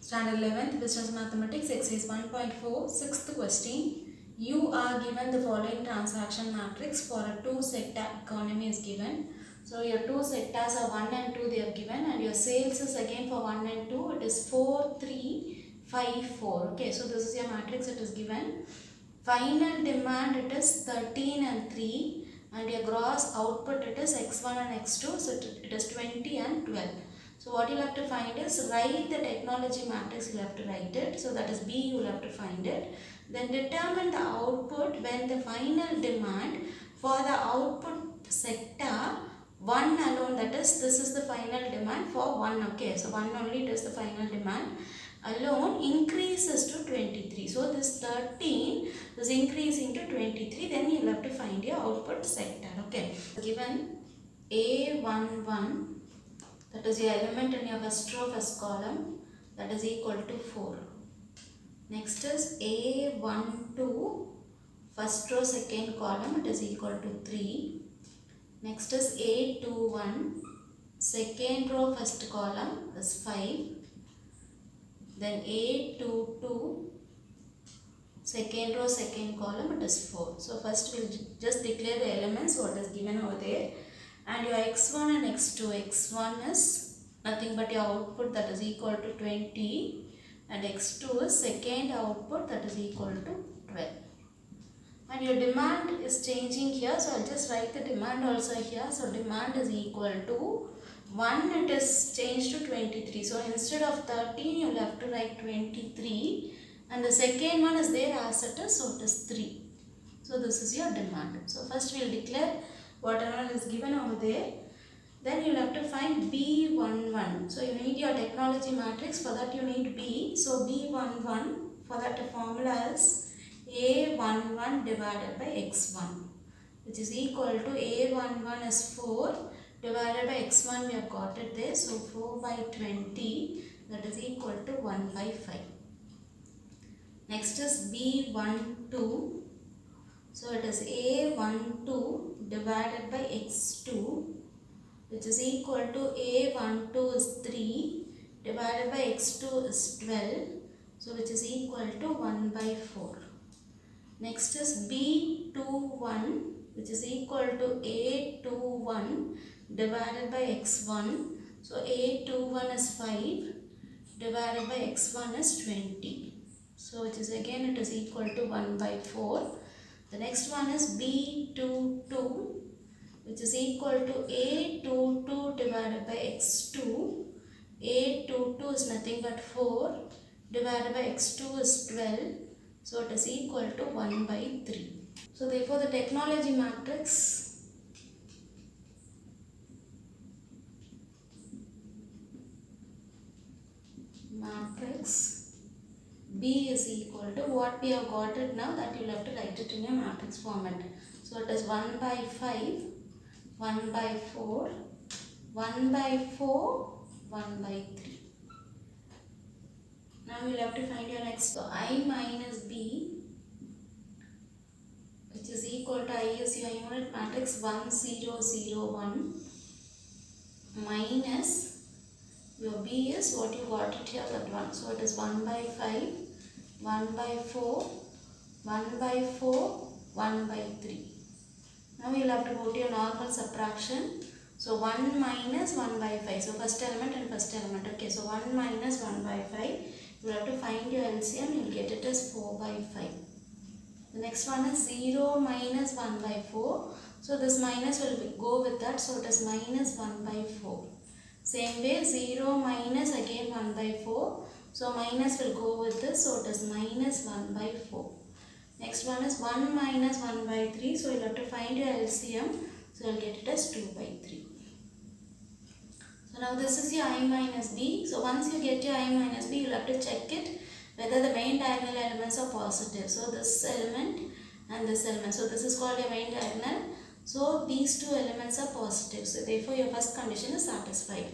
Standard 11th Business Mathematics Exercise 1.4 6th question. You are given the following transaction matrix for a two sector economy is given. So your two sectors are 1 and 2 they are given, and your sales is again for 1 and 2 it is 4 3 5 4. Okay, so this is your matrix it is given. Final demand it is 13 and 3, and your gross output it is x1 and x2, so it is 20 and 12. So what you'll have to find is write the technology matrix, you'll have to write it. So that is B, you'll have to find it. Then determine the output when the final demand for the output sector 1 alone, that is this is the final demand for 1. Okay, so 1 only it is the final demand alone increases to 23. So this 13 is increasing to 23, then you'll have to find your output sector. Okay, given A11, that is your element in your first row first column, that is equal to 4. Next is A12 first row second column, it is equal to 3. Next is A21 second row first column is 5. Then A22 second row second column it is 4. So first we will just declare the elements what is given over there. And your x1 and x2, x1 is nothing but your output, that is equal to 20, and x2 is second output, that is equal to 12. And your demand is changing here, so I'll just write the demand also here. So demand is equal to 1, it is changed to 23. So instead of 13 you will have to write 23, and the second one is there as it is, so it is 3. So this is your demand. So first we will declare whatever is given over there. Then you will have to find B11. So you need your technology matrix, for that you need B. So B11, for that the formula is A11 divided by x1, which is equal to A11 is 4 divided by x1, we have got it there. So 4 by 20, that is equal to 1 by 5. Next is B12. So it is A12 divided by x2, which is equal to A12 is 3 divided by x2 is 12. So which is equal to 1 by 4. Next is B21, which is equal to A21 divided by x1. So A21 is 5 divided by x1 is 20. So which is again it is equal to 1 by 4. The next one is B22, which is equal to A22 divided by x2. A22 is nothing but 4 divided by x2 is 12. So it is equal to 1 by 3. So therefore the technology matrix B is equal to what we have got it now, that you will have to write it in a matrix format. So it is 1 by 5, 1 by 4, 1 by 4, 1 by 3. Now you will have to find your next. So I minus B, which is equal to I is your unit matrix 1 0 0 1 minus your B is what you got it here, that one. So it is 1 by 5, 1 by 4, 1 by 4, 1 by 3. Now you will have to go to your normal subtraction. So 1 minus 1 by 5. So first element and first element. Okay, so 1 minus 1 by 5. You will have to find your LCM. You will get it as 4 by 5. The next one is 0 minus 1 by 4. So this minus will go with that. So it is minus 1 by 4. Same way 0 minus again 1 by 4. So minus will go with this. So it is minus 1 by 4. Next one is 1 minus 1 by 3. So you will have to find your LCM. So you will get it as 2 by 3. So now this is your I minus B. So once you get your I minus B, you will have to check it whether the main diagonal elements are positive. So this element and this element. So this is called your main diagonal. So these two elements are positive. So therefore your first condition is satisfied.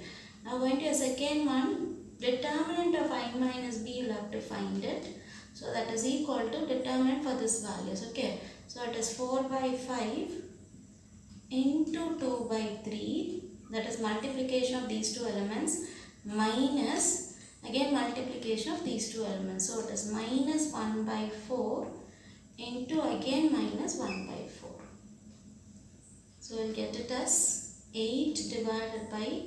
Now going to your second one, determinant of I minus B, you will have to find it. So that is equal to determinant for this values. Okay. So it is 4 by 5 into 2 by 3, that is multiplication of these two elements, minus Again multiplication of these two elements. So it is minus 1 by 4 into again minus 1 by 4. So we'll get it as 8 divided by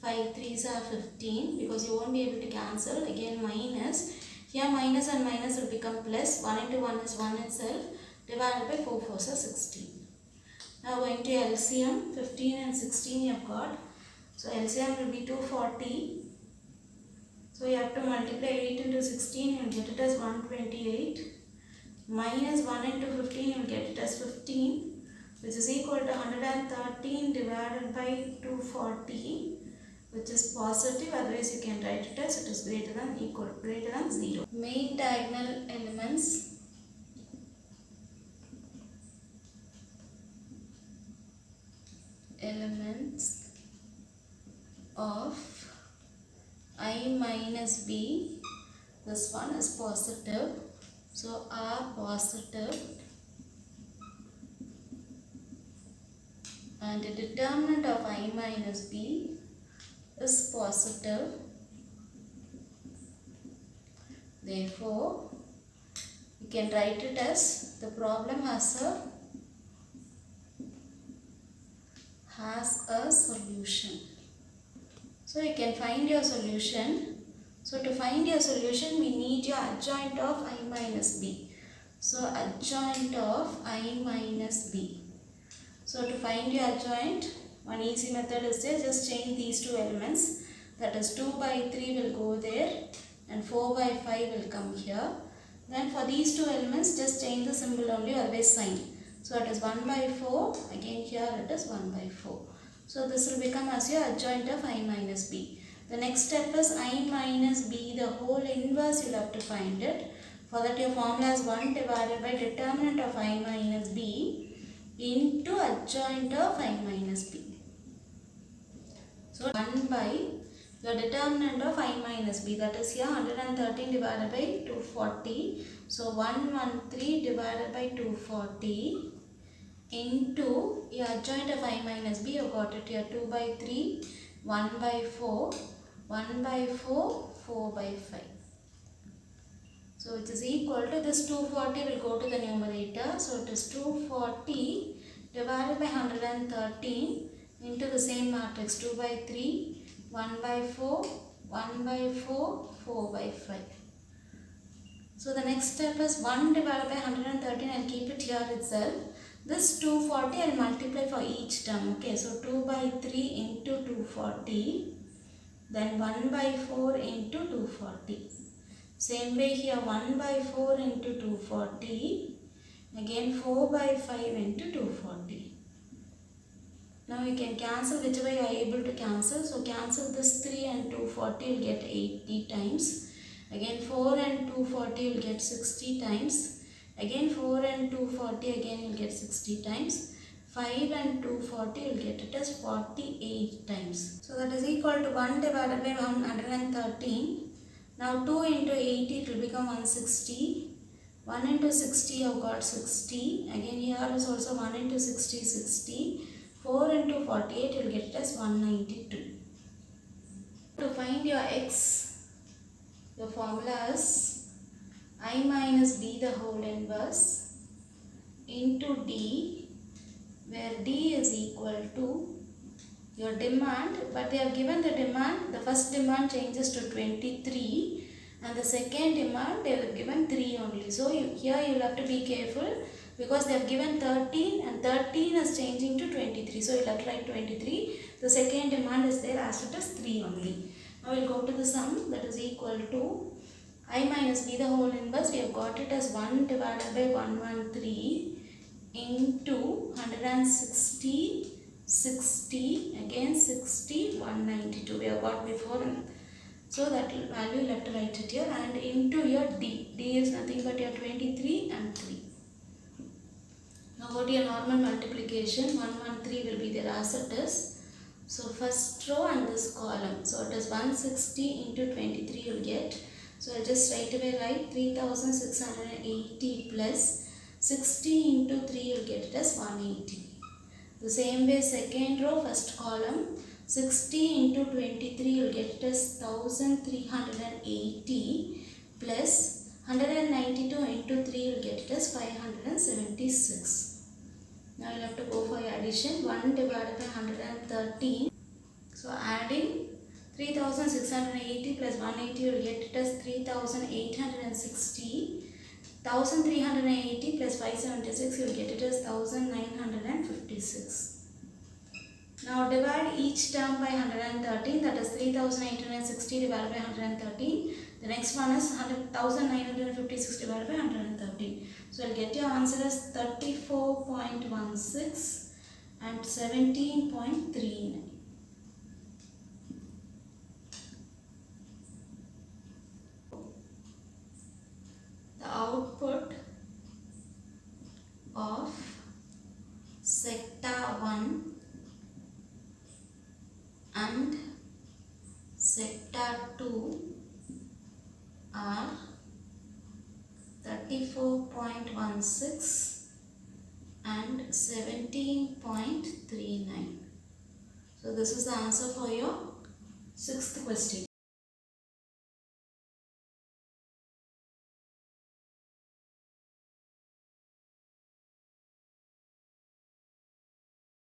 5 3s are 15, because you won't be able to cancel. Again minus. Here minus and minus will become plus. 1 into 1 is 1 itself. Divided by 4 4s are 16. Now going to LCM. 15 and 16 you have got. So LCM will be 240. So you have to multiply 8 into 16, you will get it as 128. Minus 1 into 15, you will get it as 15, which is equal to 113 divided by 240, which is positive. Otherwise you can write it as it is greater than 0. Main diagonal elements. Of I minus b, this one is positive, so are positive, and the determinant of I minus b is positive. Therefore, you can write it as the problem has a solution. So you can find your solution. So to find your solution, we need your adjoint of I minus b. So adjoint of I minus b. So to find your adjoint, one easy method is there. Just change these two elements. That is 2 by 3 will go there and 4 by 5 will come here. Then for these two elements, just change the symbol only, always sign. So it is 1 by 4. Again here it is 1 by 4. So this will become as your adjoint of I minus b. The next step is I minus b, the whole inverse you will have to find it. For that your formula is 1 divided by determinant of I minus b into adjoint of I minus b. So 1 by your determinant of I minus b, that is here 113 divided by 240. So 113 divided by 240 into your adjoint of I minus b, you got it here 2 by 3, 1 by 4, 1 by 4, 4 by 5. So it is equal to this 240 will go to the numerator. So it is 240 divided by 113 into the same matrix 2 by 3, 1 by 4, 1 by 4, 4 by 5. So the next step is 1 divided by 113 and keep it here itself. This 240 I will multiply for each term. Okay, so 2 by 3 into 240, then 1 by 4 into 240. Same way here 1 by 4 into 240, again 4 by 5 into 240. Now you can cancel whichever you are able to cancel. So cancel this 3 and 240, you will get 80 times. Again 4 and 240 will get 60 times. Again 4 and 240 again you will get 60 times. 5 and 240 you will get it as 48 times. So that is equal to 1 divided by 113. Now 2 into 80 it will become 160. 1 into 60 you have got 60. Again here is also 1 into 60 60. 4 into 48 you will get it as 192. To find your x, the formula is I minus b the whole inverse into d, where d is equal to your demand, but they have given the demand, the first demand changes to 23 and the second demand they have given 3 only. So here you will have to be careful, because they have given 13 and 13 is changing to 23. So you will have to write 23. The second demand is there as it is 3 only. Now we will go to the sum, that is equal to I minus b the whole inverse. We have got it as 1 divided by 113 into 160, 60, again 60, 192. We have got before. So that value you will have to write it here, and into your d. D is nothing but your 23 and 3. Now go to your normal multiplication. 113 will be there as it is. So first row and this column. So it is 160 into 23 you will get. So I'll just right away write 3680 plus 60 into 3 you will get it as 180. The same way second row first column. 60 into 23 you will get it as 1380 plus 192 into 3 you will get it as 576. Now you will have to go for your addition. 1 divided by 113. So adding 3680 plus 180 you will get it as 3860. 1380 plus 576 you will get it as 1956. Now divide each term by 113, that is 3860 divided by 113. The next one is 1956 divided by 113. So you'll get your answer as 34.16 and 17.39. The output of sector 1 and sector 2 are 34.16 and 17.39. So this is the answer for your 6th question.